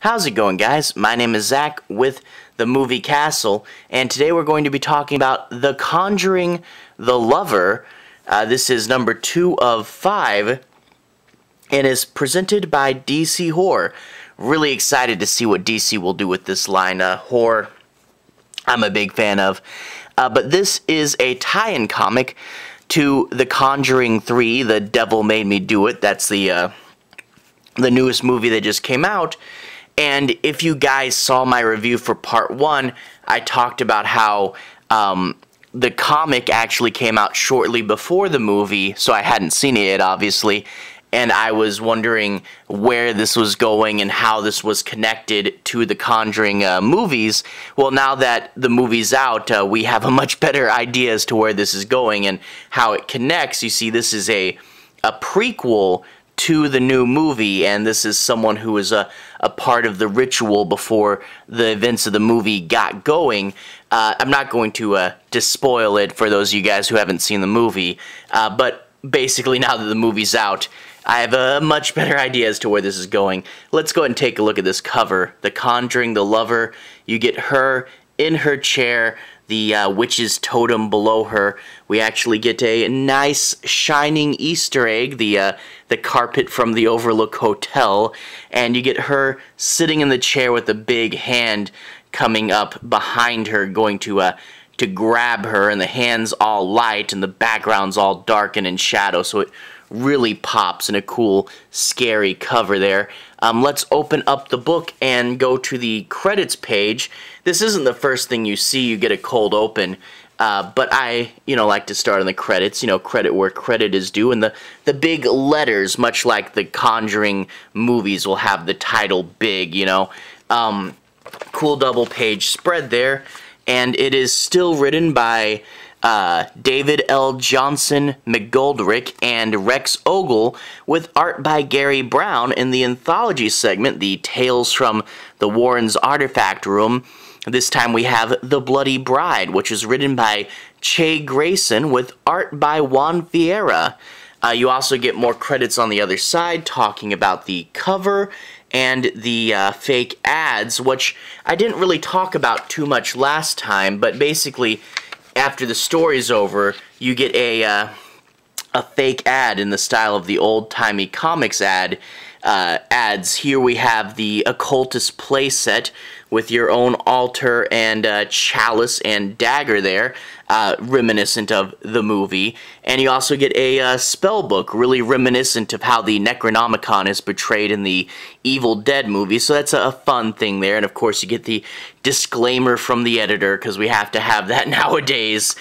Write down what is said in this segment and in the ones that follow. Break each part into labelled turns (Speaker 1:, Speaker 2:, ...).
Speaker 1: How's it going, guys? My name is Zach with the Movie Castle, and today we're going to be talking about The Conjuring, The Lover. This is number 2 of 5, and is presented by DC Horror. Really excited to see what DC will do with this line. Horror, I'm a big fan of. But this is a tie-in comic to The Conjuring 3, The Devil Made Me Do It. That's the newest movie that just came out. And if you guys saw my review for part 1, I talked about how the comic actually came out shortly before the movie, so I hadn't seen it yet, obviously, and I was wondering where this was going and how this was connected to the Conjuring movies. Well, now that the movie's out, we have a much better idea as to where this is going and how it connects. You see, this is a prequel to the new movie, and this is someone who was a part of the ritual before the events of the movie got going. I'm not going to spoil it for those of you guys who haven't seen the movie, but basically now that the movie's out, I have a much better idea as to where this is going. Let's go ahead and take a look at this cover. The Conjuring, the Lover. You get her in her chair, the witch's totem below her. We actually get a nice shining Easter egg, the carpet from the Overlook Hotel, and you get her sitting in the chair with a big hand coming up behind her, going to grab her, and the hand's all light and the background's all dark and in shadow, so it really pops in a cool, scary cover there. Let's open up the book and go to the credits page. This isn't the first thing you see. You get a cold open, but I, like to start on the credits. Credit where credit is due, and the big letters, much like the Conjuring movies, will have the title big. Cool double-page spread there, and it is still written by David L. Johnson-McGoldrick and Rex Ogle, with art by Garry Brown. In the anthology segment, the Tales from the Warren's Artifact Room, this time we have The Bloody Bride, which is written by Che Grayson with art by Juan Ferreyra. You also get more credits on the other side talking about the cover and the fake ads, which I didn't really talk about too much last time, but basically after the story's over, you get a fake ad in the style of the old-timey comics ads. Here we have the occultist playset with your own altar and chalice and dagger there, reminiscent of the movie. And you also get a spell book, really reminiscent of how the Necronomicon is portrayed in the Evil Dead movie. So that's a fun thing there. And of course you get the disclaimer from the editor, because we have to have that nowadays.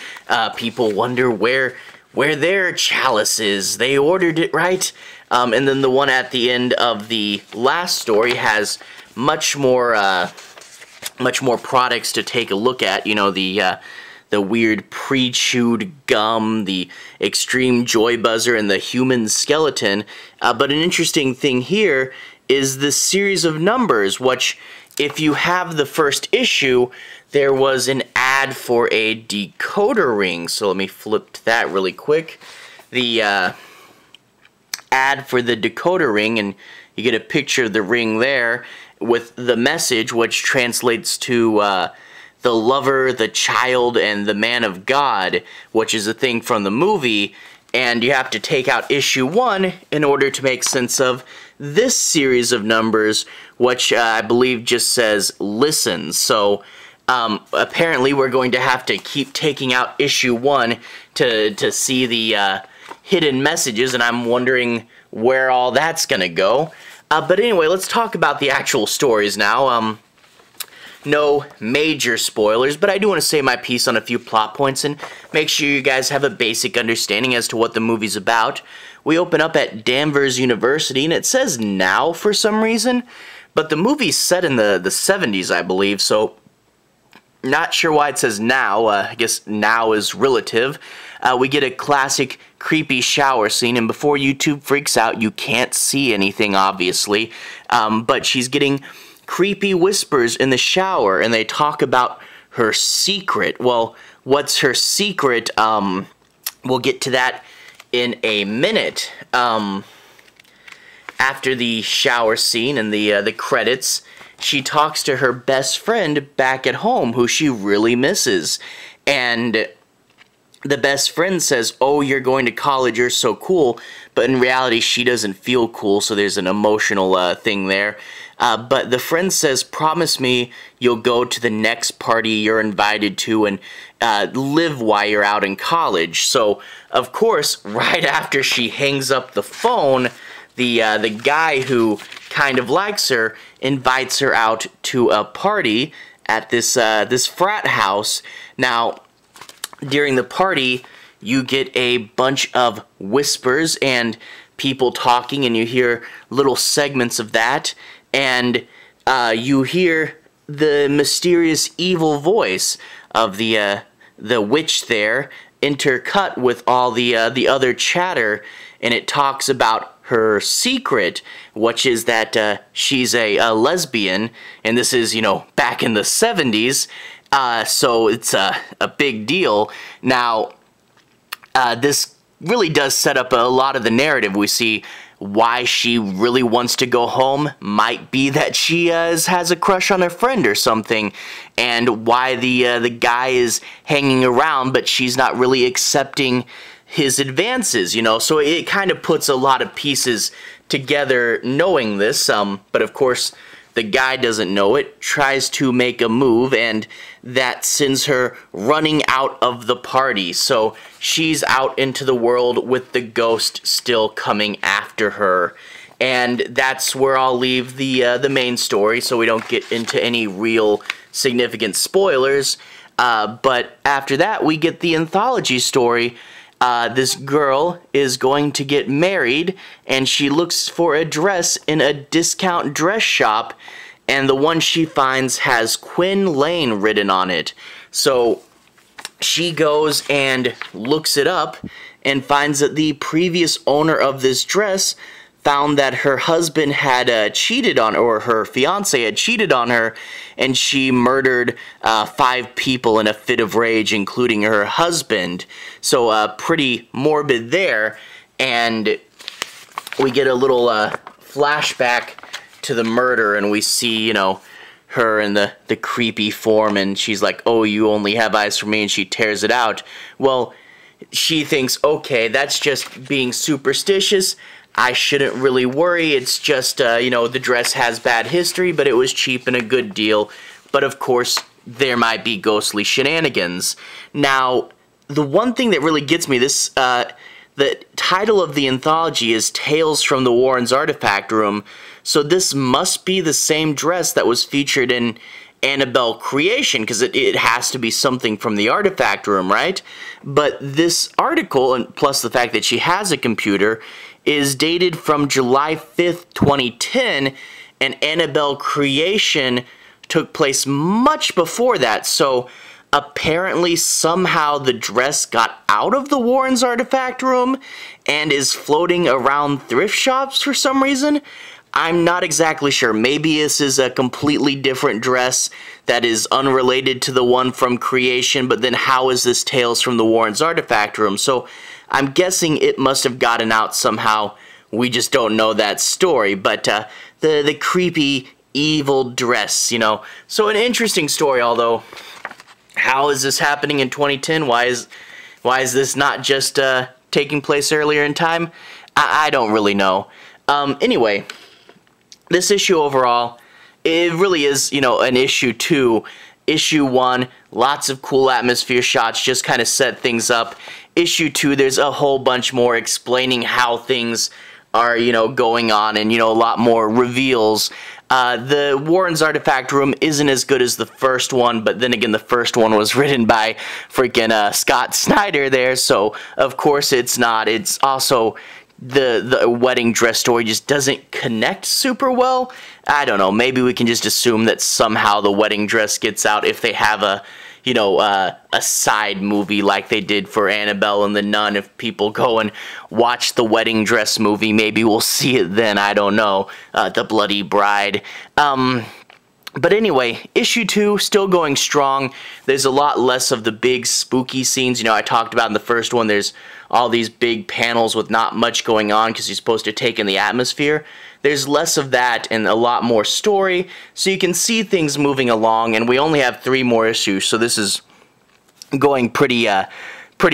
Speaker 1: People wonder where their chalice is. They ordered it, right? And then the one at the end of the last story has much more products to take a look at. The weird pre-chewed gum, the extreme joy buzzer, and the human skeleton. But an interesting thing here is the series of numbers, which, if you have the first issue, there was an ad for a decoder ring. So let me flip to that really quick. The ad for the decoder ring, and you get a picture of the ring there with the message, which translates to the lover, the child, and the man of God, which is a thing from the movie. And you have to take out issue 1 in order to make sense of this series of numbers, which I believe just says listen. So apparently we're going to have to keep taking out issue 1 to see the hidden messages, and I'm wondering where all that's gonna go. But anyway, let's talk about the actual stories now. No major spoilers, but I do want to say my piece on a few plot points and make sure you guys have a basic understanding as to what the movie's about. We open up at Danvers University, and it says now for some reason, but the movie's set in the 70s, I believe, so not sure why it says now. I guess now is relative. We get a classic creepy shower scene, and before YouTube freaks out, you can't see anything, obviously, but she's getting creepy whispers in the shower, and they talk about her secret. Well, what's her secret? We'll get to that in a minute. After the shower scene and the credits, she talks to her best friend back at home, who she really misses. And the best friend says, "Oh, you're going to college, you're so cool," but in reality she doesn't feel cool, so there's an emotional thing there. But the friend says, "Promise me you'll go to the next party you're invited to and live while you're out in college." So, of course, right after she hangs up the phone, the guy who kind of likes her invites her out to a party at this frat house. Now, during the party, you get a bunch of whispers and people talking, and you hear little segments of that, and you hear the mysterious evil voice of the witch there, intercut with all the other chatter, and it talks about her secret, which is that she's a lesbian, and this is, back in the 70s, so it's a big deal. Now, this really does set up a lot of the narrative. We see why she really wants to go home might be that she has a crush on her friend or something, and why the guy is hanging around, but she's not really accepting his advances, so it kind of puts a lot of pieces together knowing this, but of course the guy doesn't know it, tries to make a move, and that sends her running out of the party. So she's out into the world with the ghost still coming after her. And that's where I'll leave the main story, so we don't get into any real significant spoilers. But after that, we get the anthology story. This girl is going to get married, and she looks for a dress in a discount dress shop, and the one she finds has Quinn Lane written on it. So she goes and looks it up and finds that the previous owner of this dress found that her husband had cheated on, or her fiance had cheated on her, and she murdered 5 people in a fit of rage, including her husband. So pretty morbid there, and we get a little flashback to the murder, and we see, her in the creepy form, and she's like, "Oh, you only have eyes for me," and she tears it out. Well, she thinks, okay, that's just being superstitious. I shouldn't really worry. It's just, the dress has bad history, but it was cheap and a good deal. But of course, there might be ghostly shenanigans. Now, the one thing that really gets me, the title of the anthology is Tales from the Warrens' Artifact Room, so this must be the same dress that was featured in Annabelle Creation, because it has to be something from the Artifact Room, right? But this article, and plus the fact that she has a computer, is dated from July 5th, 2010, and Annabelle Creation took place much before that, so apparently somehow the dress got out of the Warrens' Artifact Room and is floating around thrift shops for some reason. I'm not exactly sure. Maybe this is a completely different dress that is unrelated to the one from Creation, but then how is this Tales from the Warrens' Artifact Room? So I'm guessing it must have gotten out somehow. We just don't know that story, but the creepy, evil dress, So an interesting story, although how is this happening in 2010? Why is this not just taking place earlier in time? I don't really know. Anyway, this issue overall, it really is, an issue 2. Issue 1, lots of cool atmosphere shots, just kind of set things up. Issue 2, there's a whole bunch more explaining how things are, going on, and, a lot more reveals. The Warrens' Artifact Room isn't as good as the first one, but then again, the first one was written by freaking Scott Snyder there, so of course it's not. It's also the wedding dress story just doesn't connect super well. I don't know, maybe we can just assume that somehow the wedding dress gets out if they have a side movie like they did for Annabelle and the Nun. If people go and watch the wedding dress movie, maybe we'll see it then, I don't know. The Bloody Bride. But anyway, issue 2 still going strong. There's a lot less of the big spooky scenes. You know, I talked about in the first one, there's all these big panels with not much going on because you're supposed to take in the atmosphere. There's less of that and a lot more story, so you can see things moving along, and we only have 3 more issues, so this is going pretty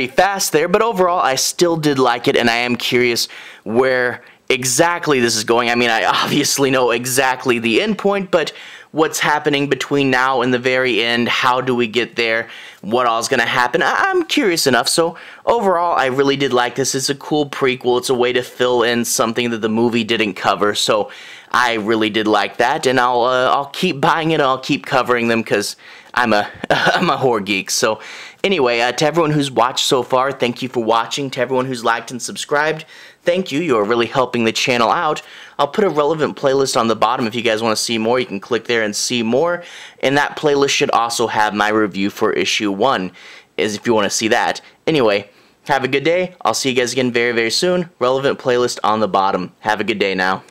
Speaker 1: fast there. But overall, I still did like it, and I am curious where exactly this is going. I mean, I obviously know exactly the end point, but what's happening between now and the very end, how do we get there, what all's going to happen, I'm curious enough. So overall, I really did like this. It's a cool prequel. It's a way to fill in something that the movie didn't cover, so I really did like that, and I'll keep buying it, I'll keep covering them, because I'm a horror geek. So anyway, to everyone who's watched so far, thank you for watching. To everyone who's liked and subscribed, thank you. You're really helping the channel out. I'll put a relevant playlist on the bottom. If you guys want to see more, you can click there and see more. And that playlist should also have my review for issue 1, if you want to see that. Anyway, have a good day. I'll see you guys again very, very soon. Relevant playlist on the bottom. Have a good day now.